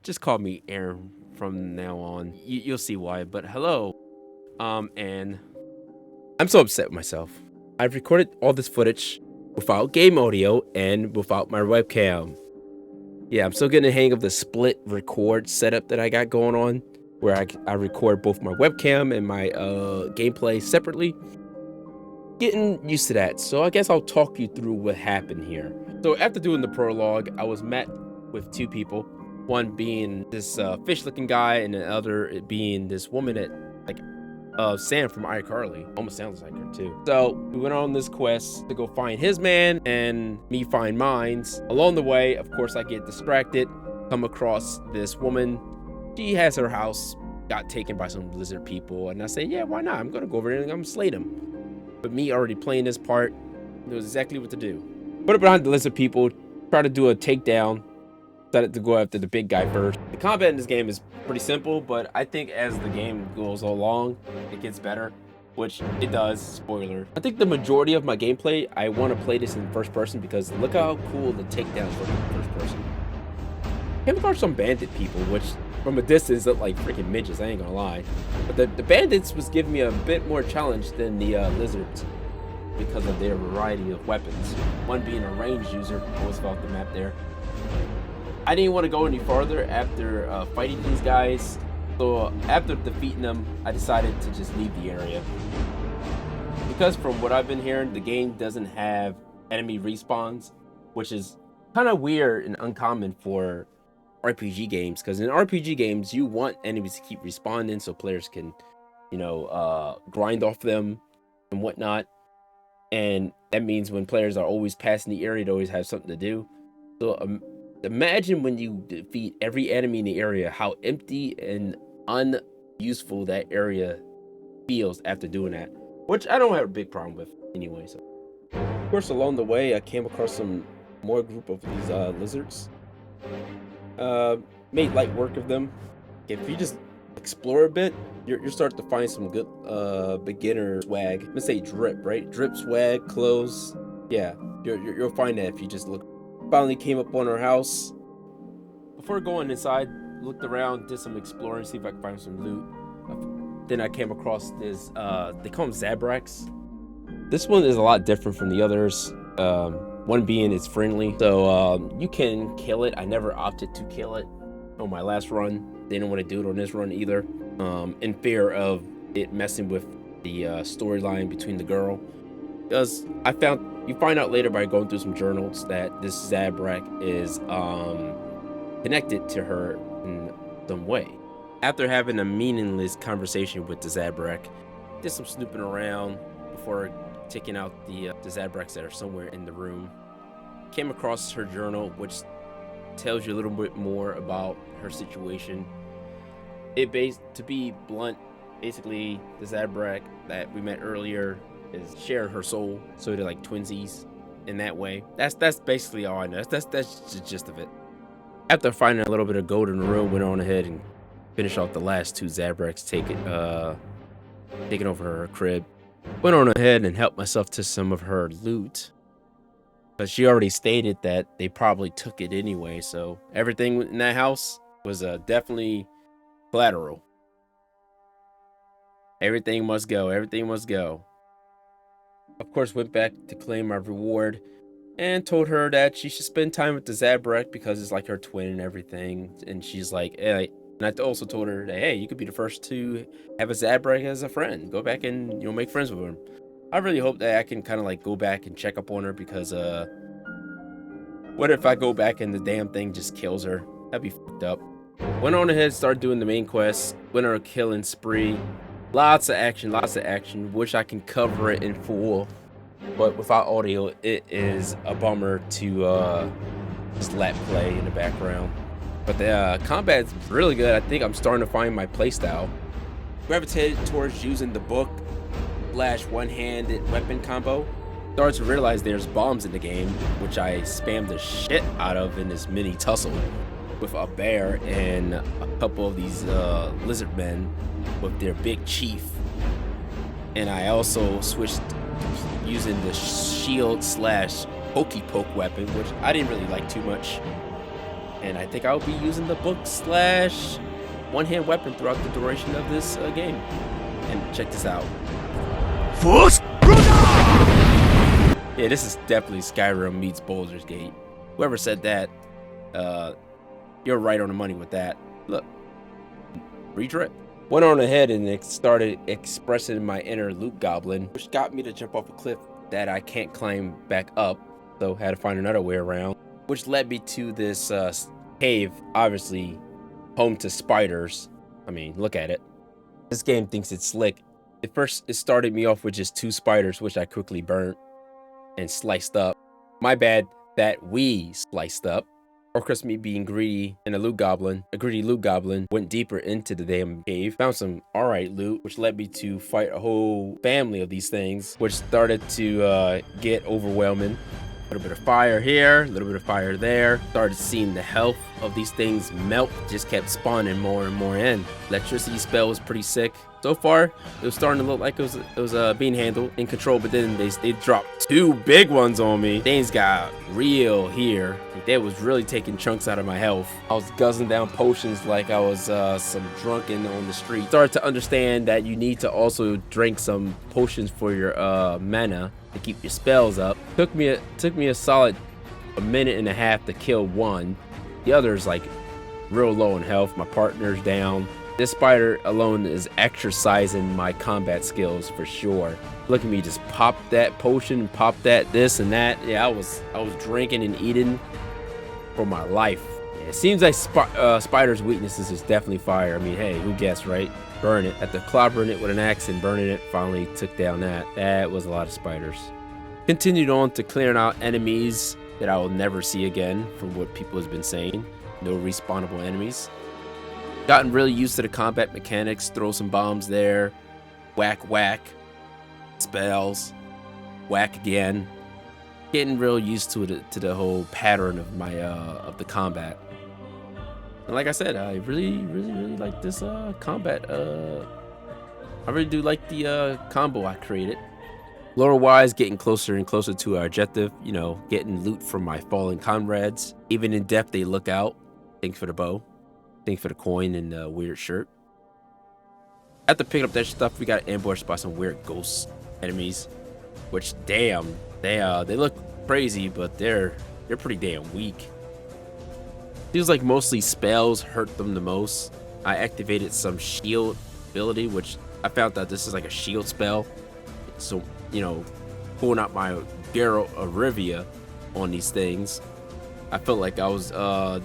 Just call me Aaron from now on. You'll see why. But hello. And I'm so upset with myself. I've recorded all this footage without game audio and without my webcam. Yeah, I'm still getting the hang of the split record setup that I got going on, where I record both my webcam and my gameplay separately. Getting used to that, so I guess I'll talk you through what happened here. So after doing the prologue, I was met with two people. One being this fish-looking guy, and the other being this woman that, like, Sam from iCarly. Almost sounds like her too. So we went on this quest to go find his man and me find mine's. Along the way, of course, I get distracted, come across this woman. She has her house got taken by some lizard people, and I say, yeah, why not? I'm gonna go over there and I'm gonna slay them. But me already playing this part, knows exactly what to do. Put it behind the lizard people, try to do a takedown. Decided to go after the big guy first. The combat in this game is pretty simple, but I think as the game goes along, it gets better, which it does, spoiler. I think the majority of my gameplay, I want to play this in first person because look how cool the takedowns look in first person. Came across some bandit people, which from a distance look like freaking midgets, I ain't gonna lie. But the bandits was giving me a bit more challenge than the lizards because of their variety of weapons. One being a ranged user, always about the map there. I didn't want to go any farther after fighting these guys, so after defeating them, I decided to just leave the area. Because from what I've been hearing, the game doesn't have enemy respawns, which is kind of weird and uncommon for RPG games, because in RPG games, you want enemies to keep respawning so players can, grind off them and whatnot. And that means when players are always passing the area, they always have something to do. So imagine when you defeat every enemy in the area, how empty and unuseful that area feels after doing that, which I don't have a big problem with anyway. So, of course, along the way, I came across some more group of these lizards. Made light work of them. If you just explore a bit, you're starting to find some good beginner swag. Let's say drip, right? Drip swag, clothes. Yeah, you'll find that if you just look. Finally came up on our house. Before going inside, looked around, did some exploring, see if I could find some loot. Then I came across this, they call them Zabraks. This one is a lot different from the others. One being it's friendly, so you can kill it. I never opted to kill it on my last run. Didn't want to do it on this run either, in fear of it messing with the storyline between the girl. Because you find out later by going through some journals that this Zabrak is connected to her in some way. After having a meaningless conversation with the Zabrak, did some snooping around before taking out the Zabraks that are somewhere in the room. Came across her journal, which tells you a little bit more about her situation. To be blunt, basically the Zabrak that we met earlier is sharing her soul, so they're like twinsies in that way. That's basically all I know. That's the gist of it. After finding a little bit of gold in the room, went on ahead and finished off the last two Zabraks taking over her crib. Went on ahead and helped myself to some of her loot, but she already stated that they probably took it anyway, so everything in that house was definitely collateral. Everything must go. Everything must go. Of course, went back to claim my reward and told her that she should spend time with the Zabrak because it's like her twin and everything. And she's like, hey. And I also told her that, hey, you could be the first to have a Zabrak as a friend. Go back and, make friends with her. I really hope that I can kind of like go back and check up on her because, what if I go back and the damn thing just kills her? That'd be fucked up. Went on ahead, started doing the main quest, went on a killing spree. Lots of action. Wish I can cover it in full, but without audio, it is a bummer to just let play in the background. But the combat is really good. I think I'm starting to find my playstyle. Gravitated towards using the book / one-handed weapon combo. Started to realize there's bombs in the game, which I spammed the shit out of in this mini tussle with a bear and a couple of these lizard men with their big chief. And I also switched using the shield / pokey poke weapon, which I didn't really like too much. and I think I'll be using the book slash one-hand weapon throughout the duration of this game. And check this out. Yeah, this is definitely Skyrim meets Baldur's Gate. Whoever said that, you're right on the money with that. Look, retrip. Went on ahead and started expressing my inner loot goblin, which got me to jump off a cliff that I can't climb back up, so had to find another way around, which led me to this cave, obviously home to spiders. I mean, look at it. This game thinks it's slick. At first, it started me off with just 2 spiders, which I quickly burnt and sliced up. My bad that we sliced up. Of course, me being greedy and a greedy loot goblin, went deeper into the damn cave, found some alright loot, which led me to fight a whole family of these things, which started to get overwhelming. A little bit of fire here, a little bit of fire there. Started seeing the health of these things melt, just kept spawning more and more in. Electricity spell was pretty sick. So far, it was starting to look like it was being handled in control, but then they dropped 2 big ones on me. Things got real here. They was really taking chunks out of my health. I was guzzling down potions like I was some drunken on the street. Started to understand that you need to also drink some potions for your mana to keep your spells up. Took me a solid minute and a half to kill one. The other's like real low in health. My partner's down. This spider alone is exercising my combat skills for sure. Look at me just pop that potion, pop that this and that. Yeah, I was drinking and eating for my life. Yeah, it seems like spider's weaknesses is definitely fire. I mean, hey, who guessed, right? Burn it. After clobbering it with an axe and burning it, finally took down that. That was a lot of spiders. Continued on to clearing out enemies that I will never see again, from what people has been saying. No respawnable enemies. Gotten really used to the combat mechanics. Throw some bombs there. Whack, whack. Spells. Whack again. Getting real used to it, to the whole pattern of my of the combat. And like I said, I really like this combat. I really do like the combo I created. Lore-wise, getting closer and closer to our objective. You know, getting loot from my fallen comrades. Even in depth, they look out. Thanks for the bow. Thanks for the coin and the weird shirt. After picking up that stuff, we got ambushed by some weird ghost enemies. Which, damn, they look crazy, but they're pretty damn weak. Feels like mostly spells hurt them the most. I activated some shield ability, which I found out this is like a shield spell. So, you know, pulling out my Geralt of Rivia on these things, I felt like I was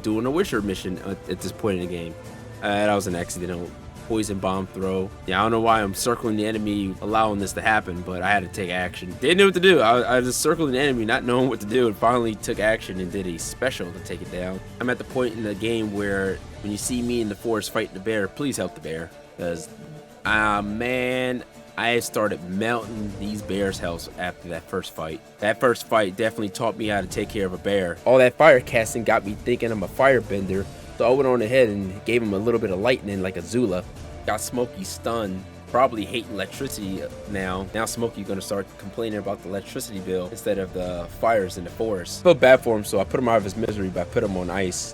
doing a Witcher mission at this point in the game. That was an accidental poison bomb throw. Yeah, I don't know why I'm circling the enemy, allowing this to happen, but I had to take action. Didn't know what to do. I was just circling the enemy, not knowing what to do, and finally took action and did a special to take it down. I'm at the point in the game where when you see me in the forest fighting the bear, please help the bear, because man, I started melting these bears' health after that first fight. That first fight definitely taught me how to take care of a bear. All that fire casting got me thinking I'm a firebender, so I went on ahead and gave him a little bit of lightning like a Zula. Got Smokey stunned, probably hating electricity now. Now Smokey's gonna start complaining about the electricity bill instead of the fires in the forest. Felt bad for him, so I put him out of his misery by putting him on ice.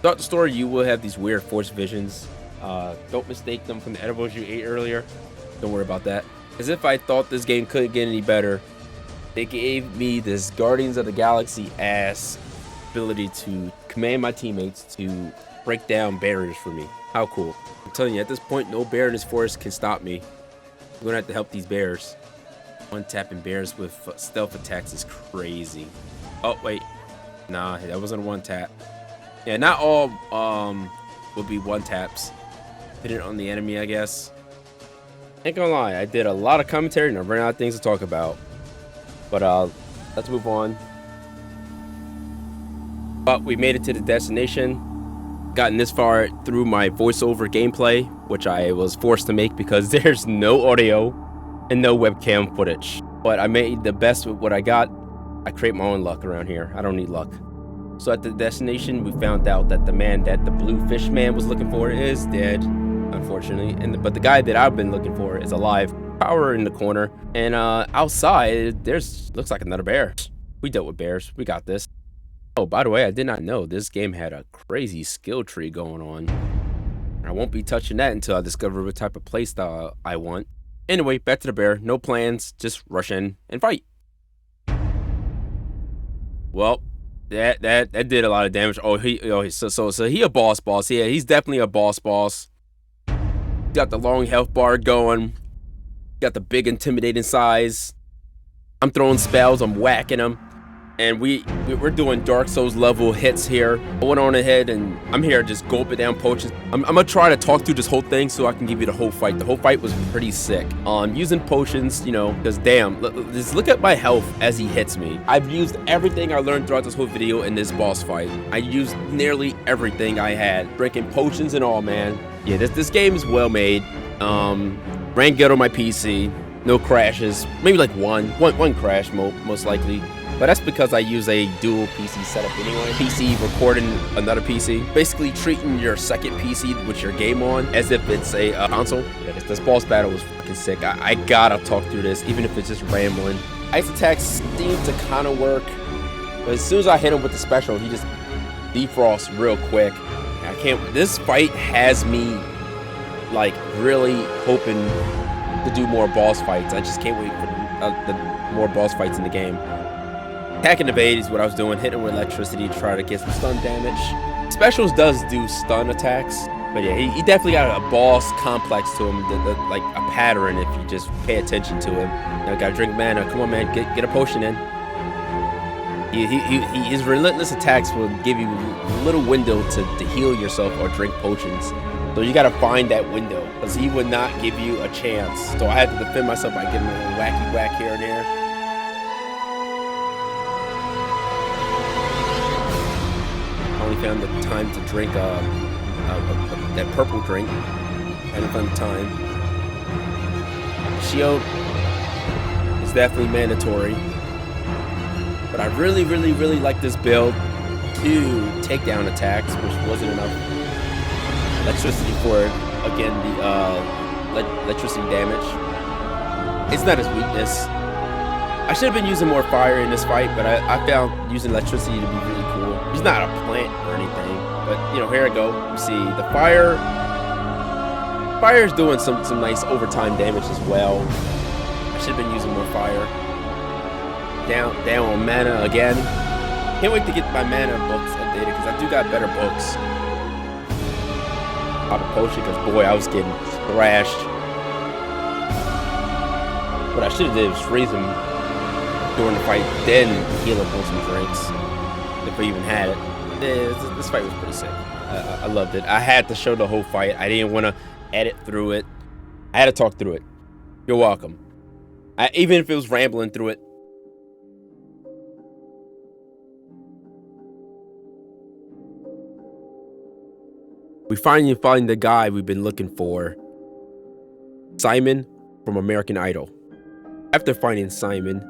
Throughout the story, you will have these weird force visions. Don't mistake them from the edibles you ate earlier. Don't worry about that. As if I thought this game couldn't get any better, they gave me this Guardians of the Galaxy ass ability to command my teammates to break down barriers for me. How cool. I'm telling you, at this point, no bear in this forest can stop me. I'm gonna have to help these bears. One-tapping bears with stealth attacks is crazy. Oh, wait. Nah, that wasn't a one-tap. Yeah, not all would be one-taps. Hit it on the enemy, I guess. Ain't gonna lie, I did a lot of commentary and I ran out of things to talk about. But let's move on. But we made it to the destination. Gotten this far through my voiceover gameplay, which I was forced to make because there's no audio and no webcam footage. But I made the best with what I got. I create my own luck around here. I don't need luck. So at the destination, we found out that the man that the blue fish man was looking for is dead, unfortunately. But the guy that I've been looking for is alive. Power in the corner. And outside, looks like another bear. We dealt with bears. We got this. Oh, by the way, I did not know this game had a crazy skill tree going on. I won't be touching that until I discover what type of playstyle I want. Anyway, back to the bear. No plans, just rush in and fight. Well, that did a lot of damage. Oh, so he a boss. Yeah, he's definitely a boss. Got the long health bar going. Got the big intimidating size. I'm throwing spells. I'm whacking him. And we're doing Dark Souls level hits here. I went on ahead and I'm here just gulping down potions. I'm gonna try to talk through this whole thing so I can give you the whole fight. The whole fight was pretty sick. Using potions, you know, because damn, just look at my health as he hits me. I've used everything I learned throughout this whole video in this boss fight. I used nearly everything I had. Drinking potions and all, man. Yeah, this game is well made. Ran good on my PC. No crashes. Maybe like one crash most likely. But that's because I use a dual PC setup anyway. PC recording another PC. Basically treating your second PC with your game on as if it's a console. Yeah, this boss battle was fucking sick. I gotta talk through this, even if it's just rambling. Ice attacks seem to kind of work. But as soon as I hit him with the special, he just defrosts real quick. I can't, this fight has me like really hoping to do more boss fights. I just can't wait for the more boss fights in the game. Hack and evade is what I was doing, hitting with electricity to try to get some stun damage. Specials does do stun attacks, but yeah, he definitely got a boss complex to him, like a pattern if you just pay attention to him. Now gotta drink mana. Come on, man, get a potion in. His relentless attacks will give you a little window to heal yourself or drink potions. So you gotta find that window, because he would not give you a chance. So I had to defend myself by giving him a wacky whack here and there. Only found the time to drink that purple drink. Had a fun time. Shield is definitely mandatory, but I really like this build. 2 takedown attacks, which wasn't enough electricity for it. Again, the electricity damage. It's not his weakness. I should have been using more fire in this fight, but I found using electricity to be really cool. He's not a plant or anything, but you know, here I go. You see the fire's doing some nice overtime damage as well. I should have been using more fire. Down on mana again. Can't wait to get my mana books updated because I do got better books. Pop a potion because boy, I was getting thrashed. What I should have did was freeze him during the fight, then heal him with some drinks, if I even had it. Yeah, this fight was pretty sick. I loved it. I had to show the whole fight. I didn't want to edit through it. I had to talk through it. You're welcome. Even if it was rambling through it. We finally find the guy we've been looking for. Simon from American Idol. After finding Simon,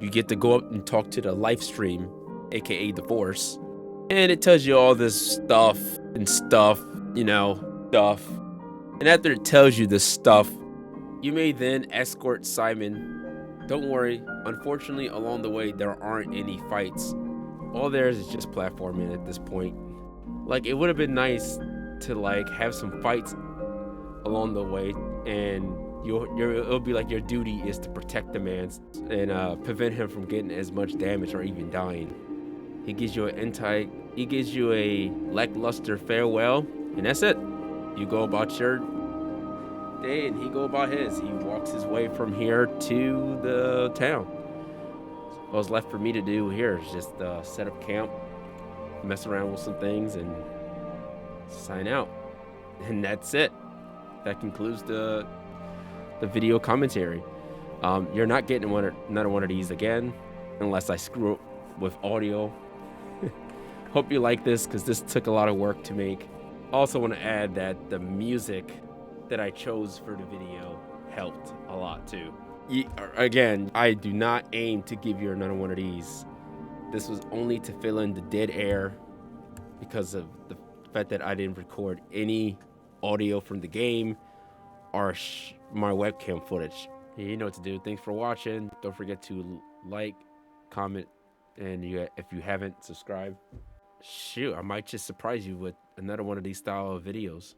you get to go up and talk to the live stream, aka the Force, and it tells you all this stuff, you know, stuff. And after it tells you this stuff, you may then escort Simon. Don't worry, unfortunately along the way there aren't any fights. All there is just platforming at this point. Like, it would have been nice to like have some fights along the way, and it'll be like your duty is to protect the man and prevent him from getting as much damage or even dying. He gives you a lackluster farewell, and that's it. You go about your day and he go about his. He walks his way from here to the town. What's left for me to do here is just set up camp, mess around with some things, and sign out. And that's it. That concludes the video commentary. You're not getting another one of these again unless I screw up with audio. Hope you like this, because this took a lot of work to make. Also want to add that the music that I chose for the video helped a lot too. Again, I do not aim to give you another one of these. This was only to fill in the dead air because of the fact that I didn't record any audio from the game or my webcam footage. You know what to do. Thanks for watching. Don't forget to like, comment, And if you haven't subscribed, shoot, I might just surprise you with another one of these style of videos.